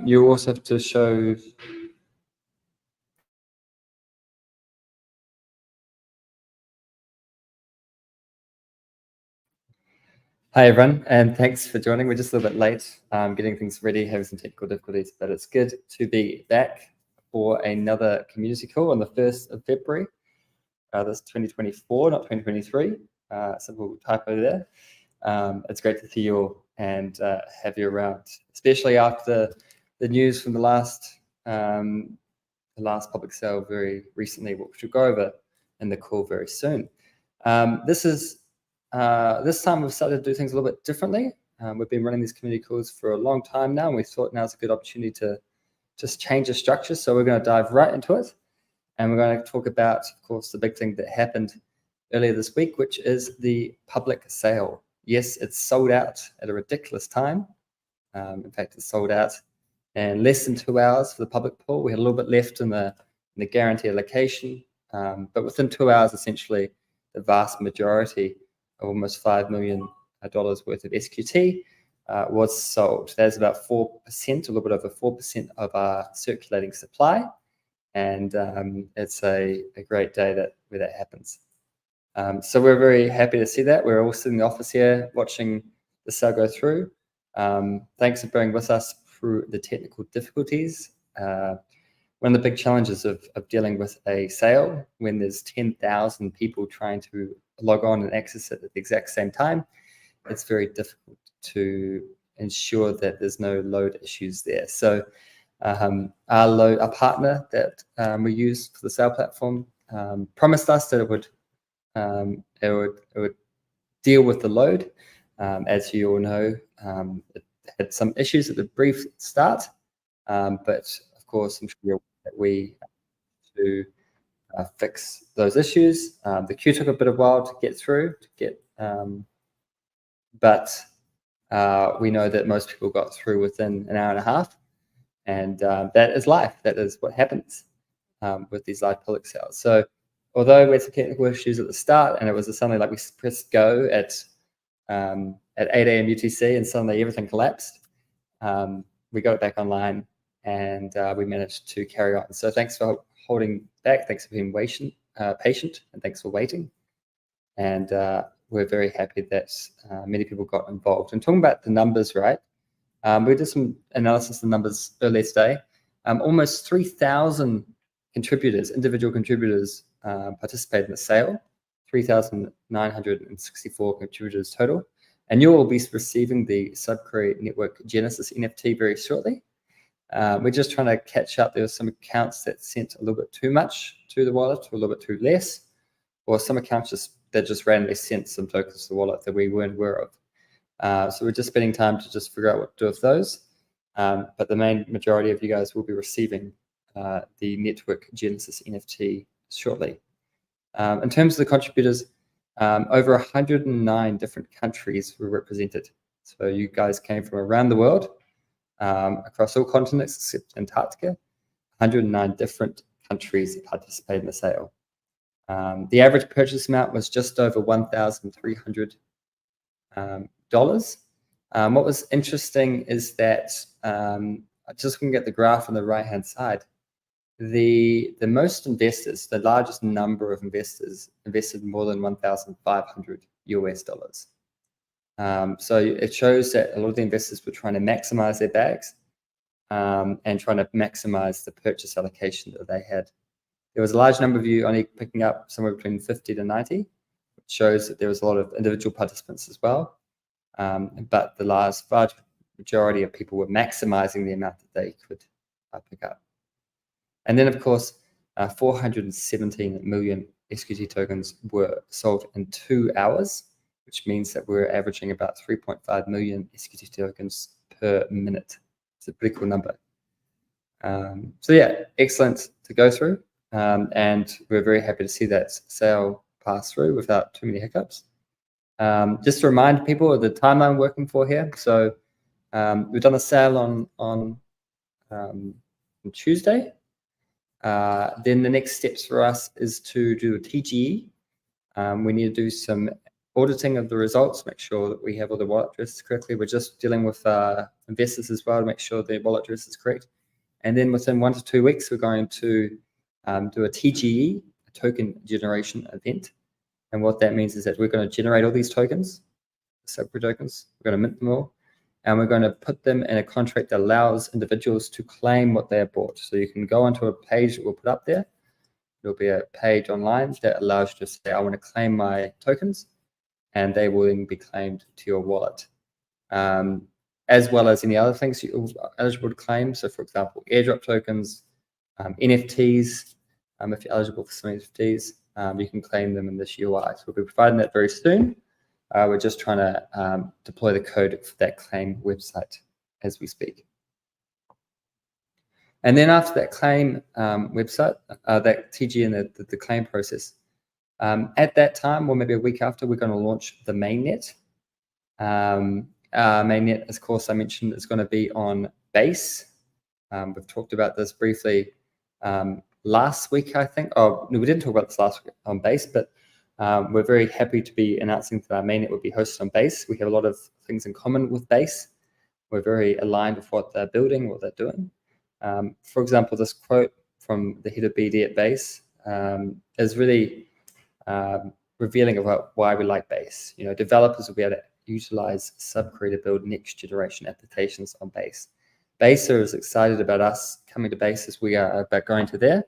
You also have to show. Hi everyone, and thanks for joining. We're just a little bit late, getting things ready, having some technical difficulties, but it's good to be back for another community call on the 1st of February. This 2024, not 2023. Simple typo there. It's great to see you all and have you around, especially after the news from the last public sale very recently, which we'll go over in the call very soon. This time we've started to do things a little bit differently. We've been running these community calls for a long time now, and we thought now's a good opportunity to just change the structure. So we're going to dive right into it. And we're going to talk about, of course, the big thing that happened earlier this week, which is the public sale. Yes, it's sold out at a ridiculous time. In fact, it's sold out in less than 2 hours for the public pool. We had a little bit left in the guarantee allocation, but within 2 hours, essentially, the vast majority of almost $5 million worth of SQT was sold. That's about 4%, a little bit over 4% of our circulating supply. And it's a great day where that happens. So we're very happy to see that. We're all sitting in the office here watching the sale go through. Thanks for bearing with us through the technical difficulties. One of the big challenges of dealing with a sale when there's 10,000 people trying to log on and access it at the exact same time, it's very difficult to ensure that there's no load issues there. So our partner that we use for the sale platform promised us that it would deal with the load. As you all know, it had some issues at the brief start, but of course, I'm sure you're aware that we to fix those issues. The queue took a bit of a while to get through, but we know that most people got through within an hour and a half, and that is life. That is what happens with these live public sales. So although we had some technical issues at the start, and it was suddenly like we pressed go at 8 a.m. UTC, and suddenly everything collapsed, we got it back online, and we managed to carry on. So thanks for holding back. Thanks for being patient, and thanks for waiting. And we're very happy that many people got involved. And talking about the numbers, right? We did some analysis of the numbers earlier today. Almost 3,000 contributors, individual contributors, participated in the sale. 3,964 contributors total. And you will be receiving the SubQuery Network Genesis NFT very shortly. We're just trying to catch up. There were some accounts that sent a little bit too much to the wallet, or a little bit too less, or some accounts that just randomly sent some tokens to the wallet that we weren't aware of. So we're just spending time to just figure out what to do with those. But the main majority of you guys will be receiving the Network Genesis NFT shortly. In terms of the contributors, over 109 different countries were represented. So you guys came from around the world, across all continents except Antarctica. 109 different countries participated in the sale. The average purchase amount was just over $1,300. What was interesting is that just looking at the graph on the right-hand side, the most investors, the largest number of investors, invested more than $1,500. So it shows that a lot of the investors were trying to maximize their bags and trying to maximize the purchase allocation that they had. There was a large number of you only picking up somewhere between 50 to 90, which shows that there was a lot of individual participants as well. But the large majority of people were maximizing the amount that they could pick up. And then, of course, 417 million SQT tokens were sold in 2 hours, which means that we're averaging about 3.5 million SQT tokens per minute. It's a pretty cool number. So yeah, excellent to go through. And we're very happy to see that sale pass through without too many hiccups. Just to remind people of the timeline we're working for here. So we've done a sale on Tuesday. Then the next steps for us is to do a TGE. We need to do some auditing of the results, make sure that we have all the wallet addresses correctly. We're just dealing with investors as well to make sure their wallet address is correct. And then within 1 to 2 weeks, we're going to do a TGE, a token generation event. And what that means is that we're going to generate all these tokens, SubQuery tokens. We're going to mint them all, and we're going to put them in a contract that allows individuals to claim what they have bought. So you can go onto a page that we'll put up there. There'll be a page online that allows you to say, I want to claim my tokens, and they will then be claimed to your wallet, as well as any other things you're eligible to claim. So for example, airdrop tokens, NFTs, if you're eligible for some NFTs, you can claim them in this UI. So we'll be providing that very soon. We're just trying to deploy the code for that claim website as we speak. And then after that claim website, that TG and the claim process, at that time, or maybe a week after, we're going to launch the mainnet. Mainnet, of course, I mentioned, is going to be on Base. We've talked about this briefly last week, I think. Oh, no, we didn't talk about this last week on Base, but we're very happy to be announcing that our mainnet will be hosted on Base. We have a lot of things in common with Base. We're very aligned with what they're building, what they're doing. For example, this quote from the head of BD at Base is really revealing about why we like Base. You know, developers will be able to utilize SubQuery to build next generation applications on Base. Base are as excited about us coming to Base as we are about going to there.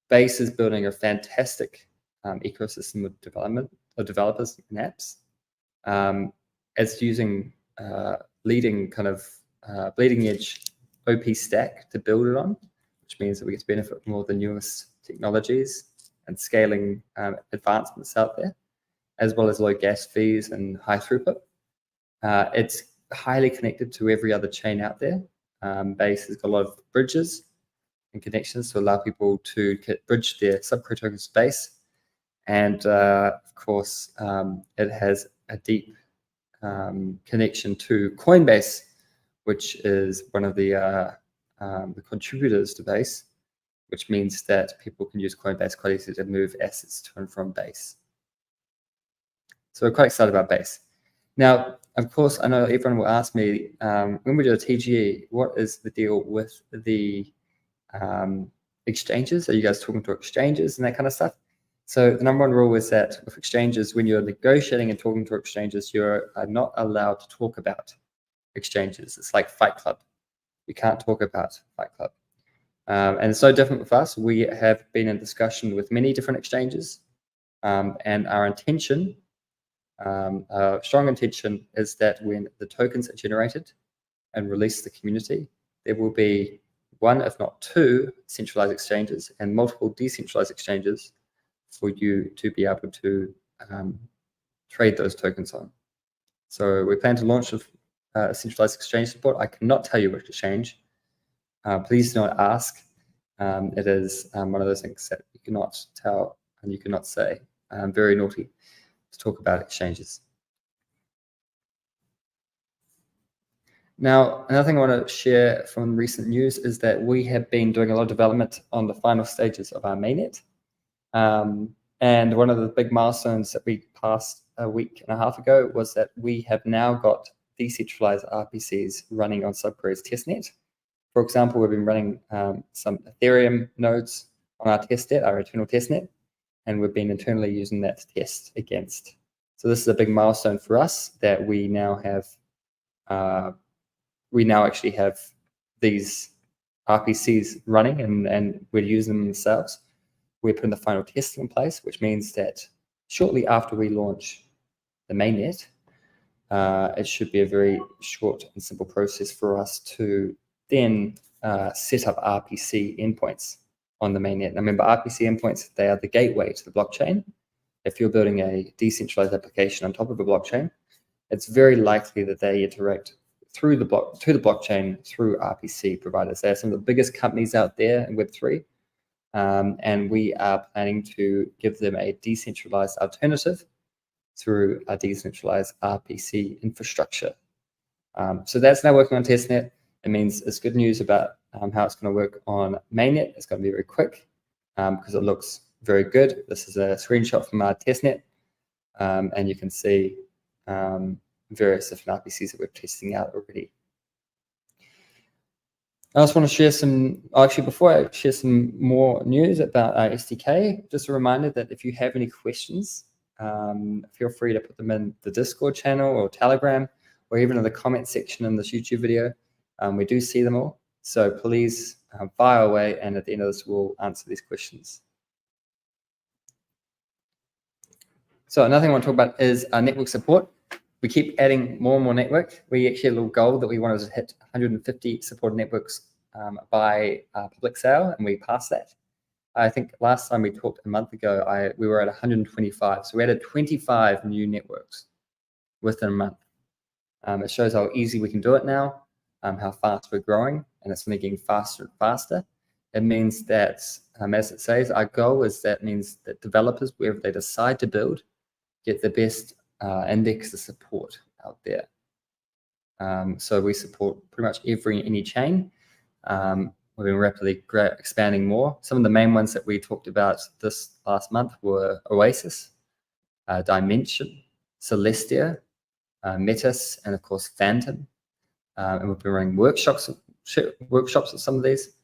Base is building a fantastic ecosystem of developers and apps. It's using leading edge OP stack to build it on, which means that we get to benefit from all the newest technologies and scaling advancements out there, as well as low gas fees and high throughput. It's highly connected to every other chain out there. Base has got a lot of bridges and connections to allow people to bridge their SubQuery tokens to Base. And of course, it has a deep connection to Coinbase, which is one of the contributors to Base, which means that people can use Coinbase quite easily to move assets to and from Base. So we're quite excited about Base. Now, of course, I know everyone will ask me, when we do a TGE, what is the deal with the exchanges? Are you guys talking to exchanges and that kind of stuff? So the number one rule is that with exchanges, when you're negotiating and talking to exchanges, you're not allowed to talk about exchanges. It's like Fight Club. You can't talk about Fight Club. And it's so different with us. We have been in discussion with many different exchanges, and our intention, our strong intention, is that when the tokens are generated and released to the community, there will be one, if not two, centralized exchanges and multiple decentralized exchanges for you to be able to trade those tokens on. So we plan to launch a centralized exchange support. I cannot tell you which exchange. Please do not ask. It is one of those things that you cannot tell and you cannot say. Very naughty to talk about exchanges. Now, another thing I want to share from recent news is that we have been doing a lot of development on the final stages of our mainnet. And one of the big milestones that we passed a week and a half ago was that we have now got decentralized RPCs running on SubQuery's testnet. For example, we've been running some Ethereum nodes on our testnet, our internal testnet, and we've been internally using that to test against. So this is a big milestone for us that we now have. We now actually have these RPCs running, and we're using them ourselves. We're putting the final testing in place, which means that shortly after we launch the mainnet, it should be a very short and simple process for us to then set up RPC endpoints on the mainnet. Now, remember, RPC endpoints, they are the gateway to the blockchain. If you're building a decentralized application on top of a blockchain, it's very likely that they interact through the blockchain through RPC providers. They're some of the biggest companies out there in Web3, and we are planning to give them a decentralized alternative through a decentralized RPC infrastructure. So that's now working on testnet. It means it's good news about how it's going to work on mainnet. It's going to be very quick because it looks very good. This is a screenshot from our testnet, and you can see various different RPCs that we're testing out already. I just want to share some, actually before I share some more news about our SDK, just a reminder that if you have any questions, feel free to put them in the Discord channel or Telegram, or even in the comment section in this YouTube video. We do see them all. So please fire away, and at the end of this, we'll answer these questions. So another thing I want to talk about is our network support. We keep adding more and more network. We actually had a little goal that we wanted to hit 150 supported networks by public sale, and we passed that. I think last time we talked a month ago, we were at 125. So we added 25 new networks within a month. It shows how easy we can do it now, how fast we're growing, and it's only getting faster and faster. It means that, as it says, our goal is that means that developers, wherever they decide to build, get the best index of support out there. So we support pretty much any chain. We've been rapidly expanding more. Some of the main ones that we talked about this last month were Oasis, Dimension, Celestia, Metis, and of course Phantom. And we've been running workshops with some of these.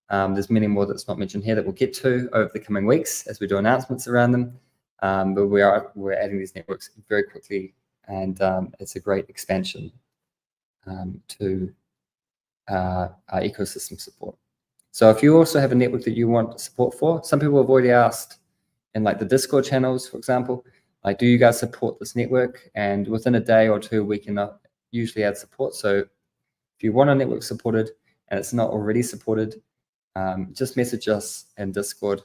There's many more that's not mentioned here that we'll get to over the coming weeks as we do announcements around them. But we're adding these networks very quickly, and it's a great expansion to our ecosystem support. So if you also have a network that you want support for, some people have already asked in like the Discord channels, for example, like, do you guys support this network? And within a day or two, we can usually add support. So if you want a network supported and it's not already supported, just message us in Discord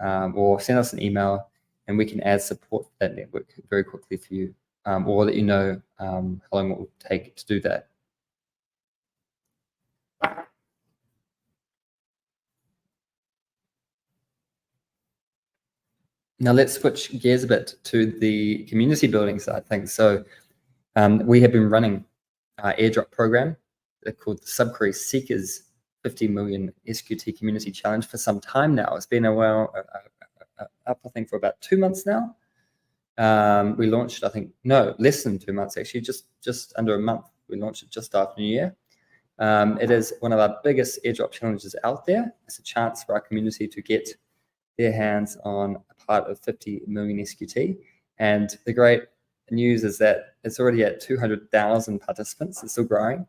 or send us an email, and we can add support for that network very quickly for you, or let you know how long it will take to do that. Now let's switch gears a bit to the community building side of things. So we have been running our airdrop program called the SubQuery Seekers 50 million SQT community challenge for some time now. It's been a while, up I think for about 2 months now. We launched, I think, no, less than 2 months actually, just under a month. We launched it just after New Year. It is one of our biggest airdrop challenges out there. It's a chance for our community to get their hands on a part of 50 million SQT. And the great news is that it's already at 200,000 participants. It's still growing.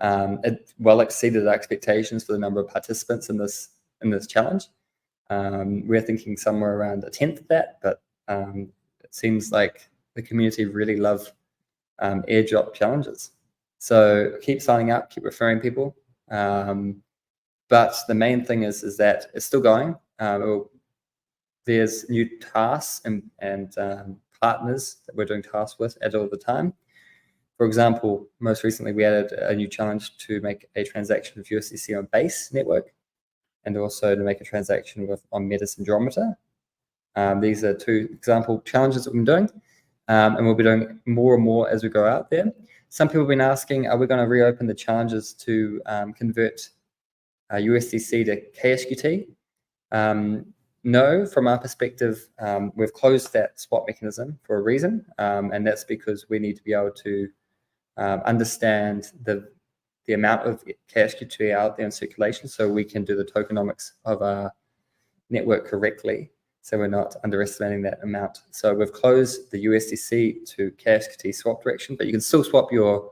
It well exceeded our expectations for the number of participants in this challenge. We're thinking somewhere around a 10th of that, but it seems like the community really love airdrop challenges. So keep signing up, keep referring people. But the main thing is that it's still going. There's new tasks and partners that we're doing tasks with at all the time. For example, most recently we added a new challenge to make a transaction with USDC on Base network, and also to make a transaction on Metis Andromeda. These are 2 example challenges that we've been doing, and we'll be doing more and more as we go out there. Some people have been asking, are we going to reopen the challenges to convert USDC to KSQT? No, from our perspective, we've closed that swap mechanism for a reason, and that's because we need to be able to understand the amount of KSQT out there in circulation, so we can do the tokenomics of our network correctly, so we're not underestimating that amount. So we've closed the USDC to KSQT swap direction, but you can still swap your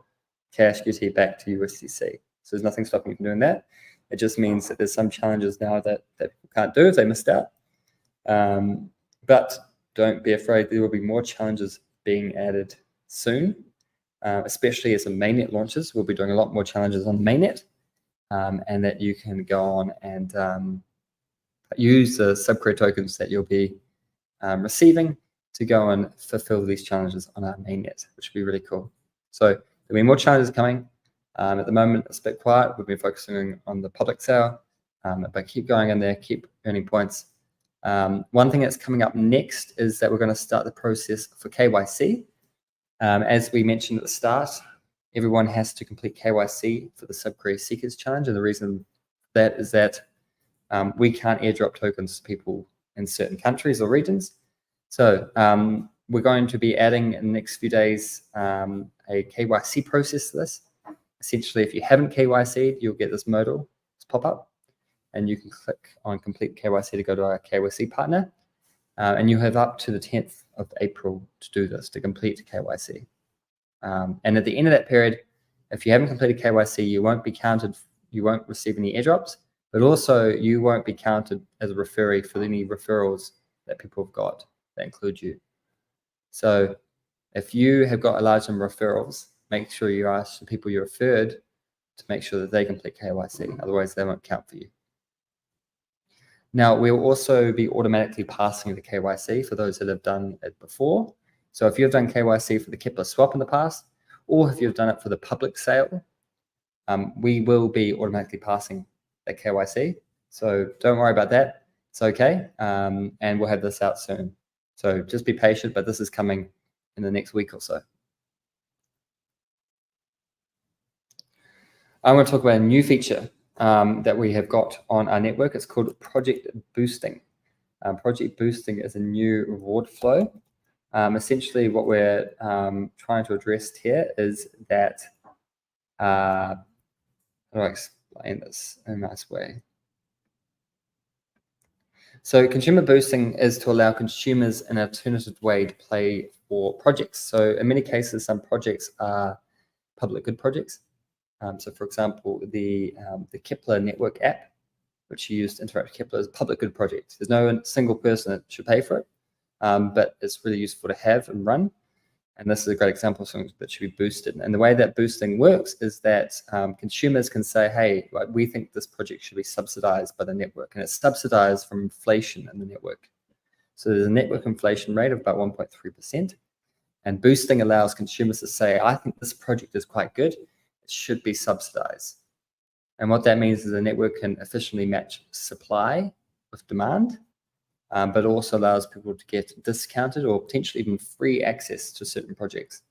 KSQT back to USDC. So there's nothing stopping you from doing that. It just means that there's some challenges now that people can't do if they missed out. But don't be afraid, there will be more challenges being added soon, especially as the mainnet launches. We'll be doing a lot more challenges on mainnet, and that you can go on and use the SubQuery tokens that you'll be receiving to go and fulfill these challenges on our mainnet, which would be really cool. So there'll be more challenges coming. At the moment, it's a bit quiet. We've been focusing on the public sale, but keep going in there, keep earning points. One thing that's coming up next is that we're going to start the process for KYC. As we mentioned at the start, everyone has to complete KYC for the SubQuery Seekers Challenge, and the reason that is that we can't airdrop tokens to people in certain countries or regions. So we're going to be adding in the next few days a KYC process to this. Essentially, if you haven't KYC'd, you'll get this modal pop up, and you can click on complete KYC to go to our KYC partner. And you have up to the 10th of April to do this, to complete KYC. And at the end of that period, if you haven't completed KYC, you won't be counted, you won't receive any airdrops, but also you won't be counted as a referee for any referrals that people have got that include you. So if you have got a large number of referrals, make sure you ask the people you referred to make sure that they complete KYC, otherwise they won't count for you. Now, we'll also be automatically passing the KYC for those that have done it before. So if you've done KYC for the Kepler swap in the past, or if you've done it for the public sale, we will be automatically passing that KYC. So don't worry about that. It's okay. And we'll have this out soon. So just be patient, but this is coming in the next week or so. I want to talk about a new feature that we have got on our network. It's called project boosting. Project boosting is a new reward flow. Essentially, what we're trying to address here is that, how do I explain this in a nice way? So consumer boosting is to allow consumers an alternative way to pay for projects. So in many cases, some projects are public good projects. So for example, the Kepler network app, which you use to interact with Kepler, is a public good project. There's no single person that should pay for it, but it's really useful to have and run. And this is a great example of something that should be boosted. And the way that boosting works is that consumers can say, hey, we think this project should be subsidized by the network. And it's subsidized from inflation in the network. So there's a network inflation rate of about 1.3%. And boosting allows consumers to say, I think this project is quite good. It should be subsidized. And what that means is the network can efficiently match supply with demand, but also allows people to get discounted or potentially even free access to certain projects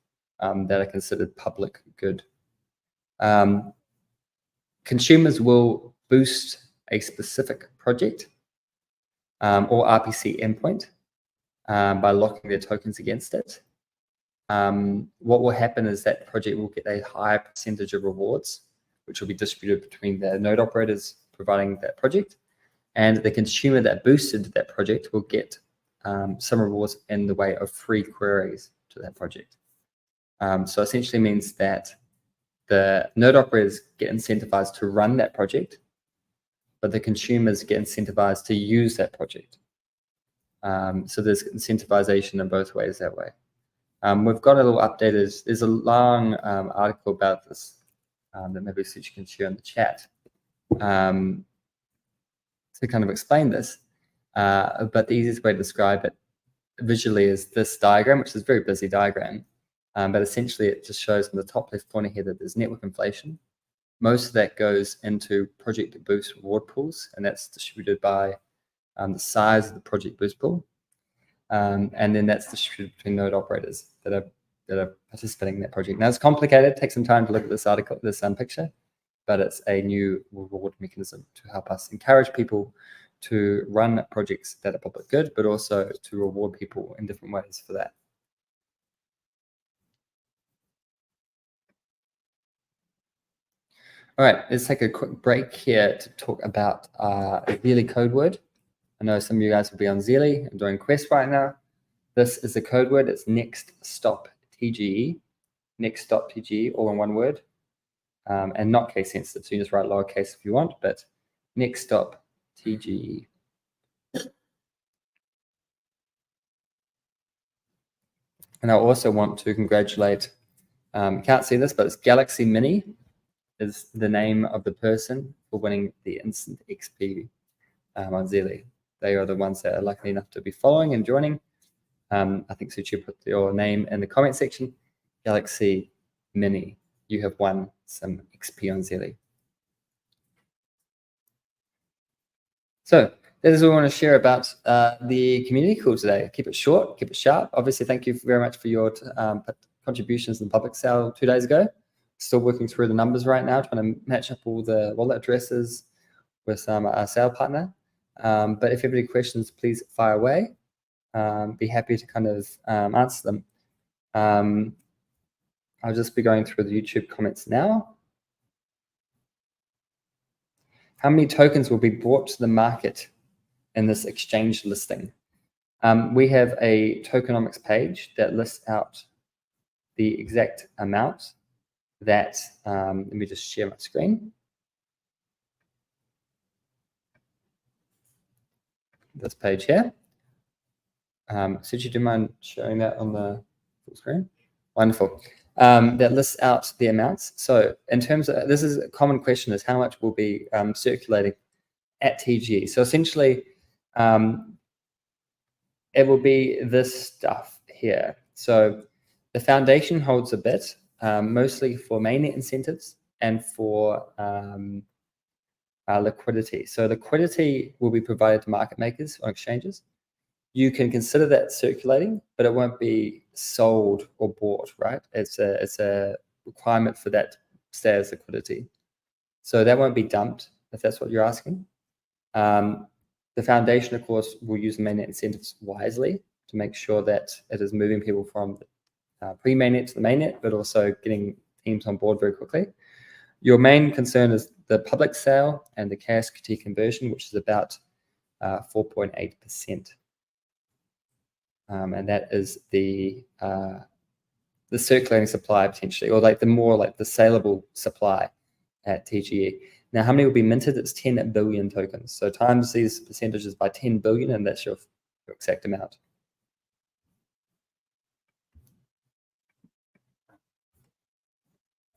that are considered public good. Consumers will boost a specific project or RPC endpoint by locking their tokens against it. What will happen is that project will get a higher percentage of rewards, which will be distributed between the node operators providing that project, and the consumer that boosted that project will get some rewards in the way of free queries to that project. So essentially means that the node operators get incentivized to run that project, but the consumers get incentivized to use that project. So there's incentivization in both ways that way. We've got a little update. There's a long article about this that maybe you can share in the chat to kind of explain this. But the easiest way to describe it visually is this diagram, which is a very busy diagram. But essentially, it just shows in the top left corner here that there's network inflation. Most of that goes into project boost reward pools, and that's distributed by the size of the project boost pool. And then that's distributed between node operators that are participating in that project. Now, it's complicated. It takes some time to look at this article, this picture, but it's a new reward mechanism to help us encourage people to run projects that are public good, but also to reward people in different ways for that. All right, let's take a quick break here to talk about Zeely code word. I know some of you guys will be on Zeely and doing Quest right now. This is the code word. It's next stop TGE, next stop TGE, all in one word, and not case sensitive. So you just write lowercase if you want, but next stop TGE. And I also want to congratulate, can't see this, but it's Galaxy Mini is the name of the person for winning the instant XP on Zeely. They are the ones that are lucky enough to be following and joining. I think Suchi put your name in the comment section. Galaxy Mini, you have won some XP on Zeely. So that is all I want to share about the community call today. Keep it short, keep it sharp. Obviously, thank you very much for your contributions in the public sale 2 days ago. Still working through the numbers right now, trying to match up all the wallet addresses with our sale partner. But if you have any questions, please fire away. be happy to kind of answer them. I'll just be going through the YouTube comments now. How many tokens will be brought to the market in this exchange listing? We have a tokenomics page that lists out the exact amount that, let me just share my screen. This page here. Suji, do you mind sharing that on the full screen? Wonderful. That lists out the amounts. So in terms of, this is a common question, is how much will be circulating at TGE. So essentially, it will be this stuff here. So the foundation holds a bit, mostly for mainnet incentives and for liquidity. So liquidity will be provided to market makers on exchanges. You can consider that circulating, but it won't be sold or bought, right? It's a requirement for that to stay as liquidity. So that won't be dumped, if that's what you're asking. The foundation, of course, will use the mainnet incentives wisely to make sure that it is moving people from pre-mainnet to the mainnet, but also getting teams on board very quickly. Your main concern is the public sale and the KSQT conversion, which is about 4.8%. And that is the circulating supply potentially, or like the more like the saleable supply at TGE. Now, how many will be minted? It's 10 billion tokens. So times these percentages by 10 billion, and that's your exact amount.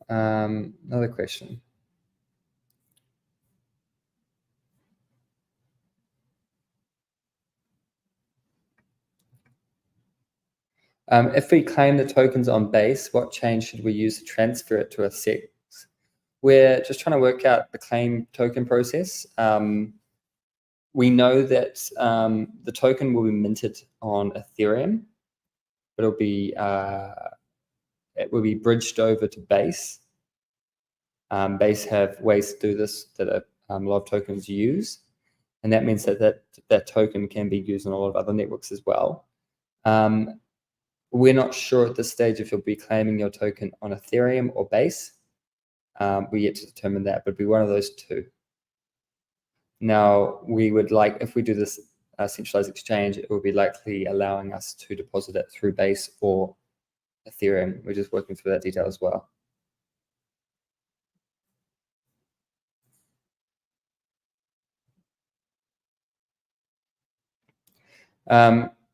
Another question. If we claim the tokens on base, what chain should we use to transfer it to a SEX? We're just trying to work out the claim token process. We know that the token will be minted on Ethereum, but it will be bridged over to Base. Base have ways to do this that a lot of tokens use, and that means that token can be used on a lot of other networks as well. We're not sure at this stage if you'll be claiming your token on Ethereum or Base. We're yet to determine that, but it'd be one of those two. Now, we would like, if we do this centralized exchange, it will be likely allowing us to deposit it through Base or Ethereum. We're just working through that detail as well.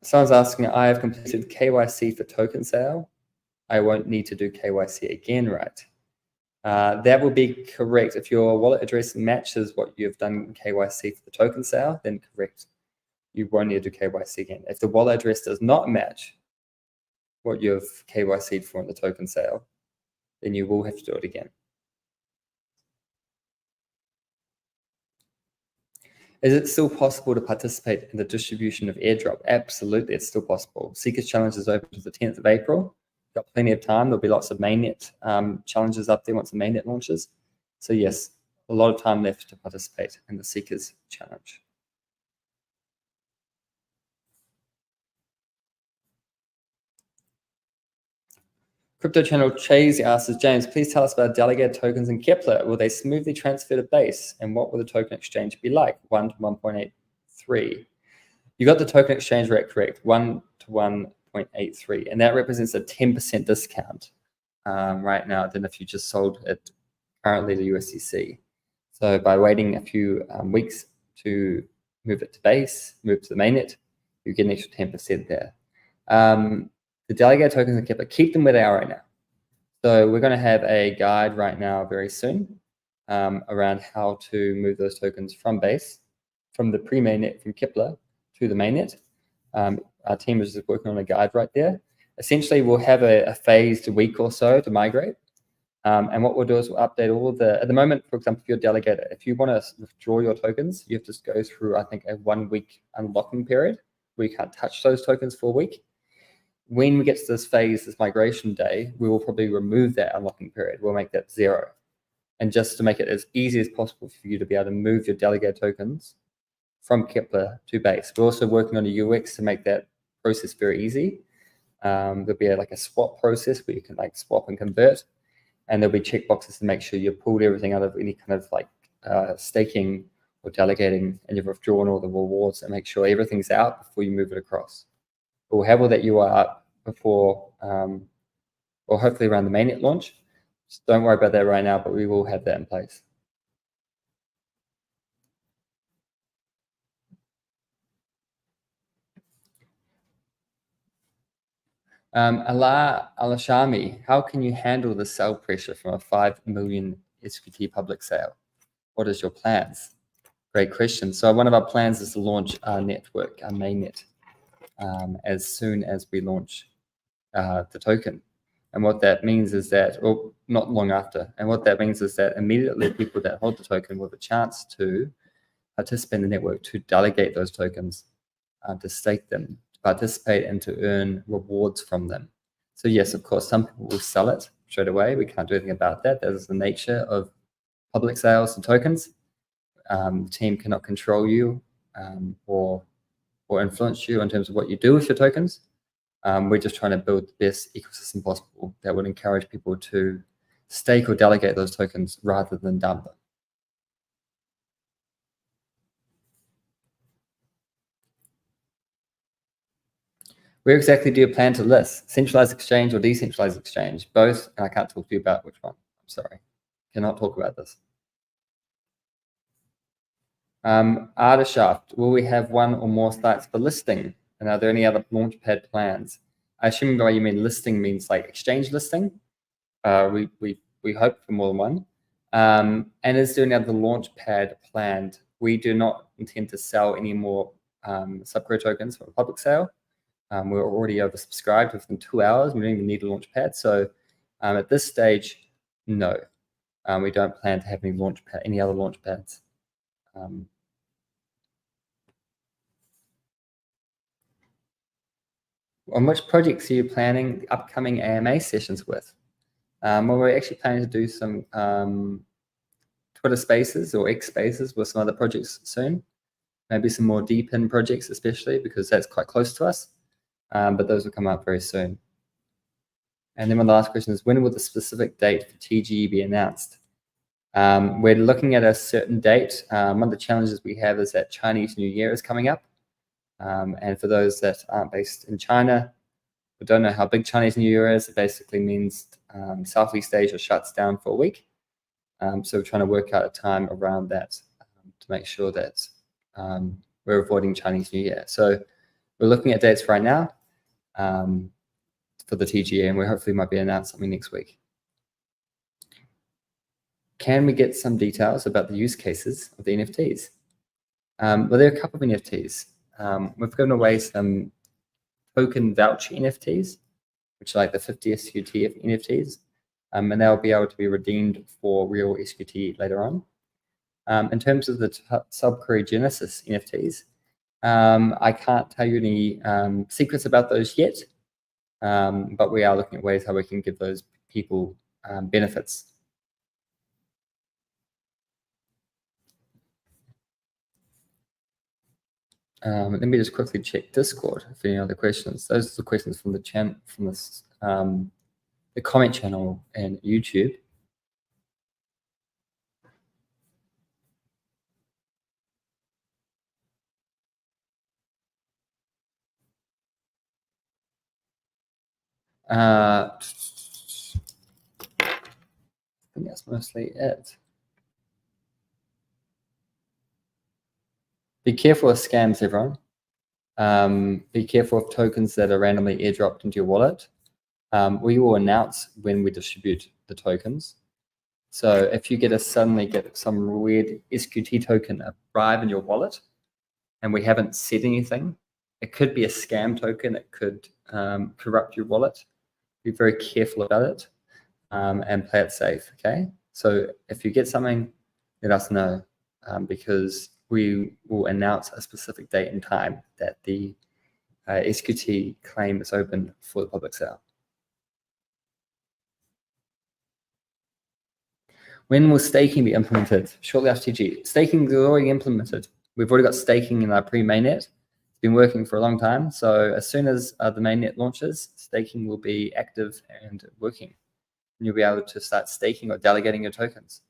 Someone's asking, I have completed KYC for token sale. I won't need to do KYC again, right? That will be correct. If your wallet address matches what you've done KYC for the token sale, then correct. You won't need to do KYC again. If the wallet address does not match what you've KYC'd for in the token sale, then you will have to do it again. Is it still possible to participate in the distribution of airdrop? Absolutely, it's still possible. Seekers Challenge is open to the 10th of April. Got plenty of time. There'll be lots of mainnet challenges up there once the mainnet launches. So yes, a lot of time left to participate in the Seekers Challenge. Crypto channel Chase asks, James, please tell us about delegated tokens in Kepler. Will they smoothly transfer to Base? And what will the token exchange be like? 1 to 1.83. You got the token exchange rate correct, 1 to 1.83. And that represents a 10% discount right now than if you just sold it currently to USDC. So by waiting a few weeks to move it to Base, move to the mainnet, you get an extra 10% there. The delegated tokens in Kepler, keep them where they are right now. So we're going to have a guide right now very soon around how to move those tokens from Base, from the pre-mainnet from Kepler to the mainnet. Our team is just working on a guide right there. Essentially, we'll have a phased week or so to migrate. And what we'll do is we'll update all the, at the moment, for example, if you're a delegator, if you want to withdraw your tokens, you have to go through, I think, a 1 week unlocking period where you can't touch those tokens for a week. When we get to this phase, this migration day, we will probably remove that unlocking period. We'll make that 0. And just to make it as easy as possible for you to be able to move your delegated tokens from Kepler to Base. We're also working on a UX to make that process very easy. There'll be like a swap process where you can like swap and convert, and there'll be checkboxes to make sure you've pulled everything out of any kind of like staking or delegating, and you've withdrawn all the rewards, and make sure everything's out before you move it across. We'll have all that UI up before, or hopefully around the mainnet launch. Just don't worry about that right now, but we will have that in place. Allah Alashami, how can you handle the sell pressure from a 5 million SQT public sale? What is your plans? Great question. So one of our plans is to launch our network, our mainnet, as soon as we launch the token. And what that means is that, or not long after, and what that means is that immediately people that hold the token will have a chance to participate in the network, to delegate those tokens, to stake them, to participate, and to earn rewards from them. So yes, of course, some people will sell it straight away. We can't do anything about that. That is the nature of public sales and tokens. The team cannot control you or influence you in terms of what you do with your tokens. We're just trying to build the best ecosystem possible that would encourage people to stake or delegate those tokens rather than dump them. Where exactly do you plan to list? Centralized exchange or decentralized exchange? Both, and I can't talk to you about which one. I'm sorry. Cannot talk about this. Ardeshaft, will we have one or more sites for listing? And are there any other launchpad plans? I assume by you mean listing means like exchange listing. We hope for more than one. And is there any other launchpad planned? We do not intend to sell any more SubQuery tokens from a public sale. We're already oversubscribed within 2 hours. We don't even need a launchpad. So at this stage, no, we don't plan to have any other launchpads. On which projects are you planning the upcoming AMA sessions with? Well, we're actually planning to do some Twitter Spaces or X Spaces with some other projects soon. Maybe some more deep in projects, especially because that's quite close to us. But those will come out very soon. And then my last question is, when will the specific date for TGE be announced? We're looking at a certain date. One of the challenges we have is that Chinese New Year is coming up. And for those that aren't based in China, but don't know how big Chinese New Year is, it basically means Southeast Asia shuts down for a week. So we're trying to work out a time around that to make sure that we're avoiding Chinese New Year. So we're looking at dates right now for the TGA, and we hopefully might be announcing something next week. Can we get some details about the use cases of the NFTs? Well, there are a couple of NFTs. We've given away some token voucher NFTs, which are like the 50 SQT NFTs, and they'll be able to be redeemed for real SQT later on. In terms of the SubQuery Genesis NFTs, I can't tell you any secrets about those yet, but we are looking at ways how we can give those people benefits. Let me just quickly check Discord if any other questions. Those are the questions from the the comment channel and YouTube. I think that's mostly it. Be careful of scams, everyone. Be careful of tokens that are randomly airdropped into your wallet. We will announce when we distribute the tokens. So if you suddenly get some weird SQT token arrive in your wallet and we haven't said anything, it could be a scam token. It could corrupt your wallet. Be very careful about it and play it safe, okay? So if you get something, let us know because we will announce a specific date and time that the SQT claim is open for the public sale. When will staking be implemented? Shortly after TG. Staking is already implemented. We've already got staking in our pre-mainnet. It's been working for a long time. So as soon as the mainnet launches, staking will be active and working. And you'll be able to start staking or delegating your tokens.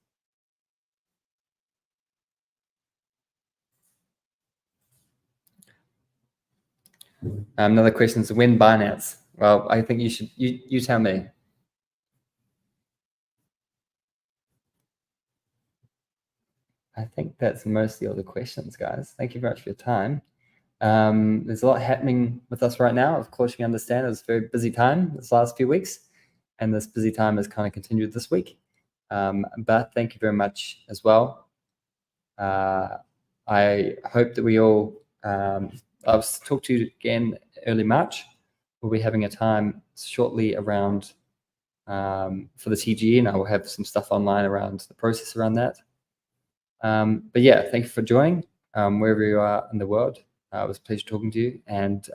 Another question is when Binance? Well, I think you tell me. I think that's mostly all the questions, guys. Thank you very much for your time. There's a lot happening with us right now. Of course, you understand it's a very busy time this last few weeks, and this busy time has kind of continued this week. But thank you very much as well. I hope that we all, I'll talk to you again early March. We'll be having a time shortly around for the TGE, and I will have some stuff online around the process around that. But yeah, thank you for joining wherever you are in the world. It was a pleasure talking to you, and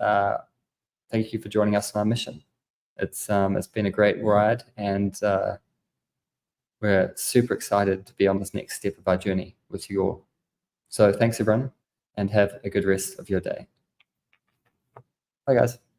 thank you for joining us on our mission. It's been a great ride, and we're super excited to be on this next step of our journey with you all. So thanks everyone, and have a good rest of your day. Bye guys.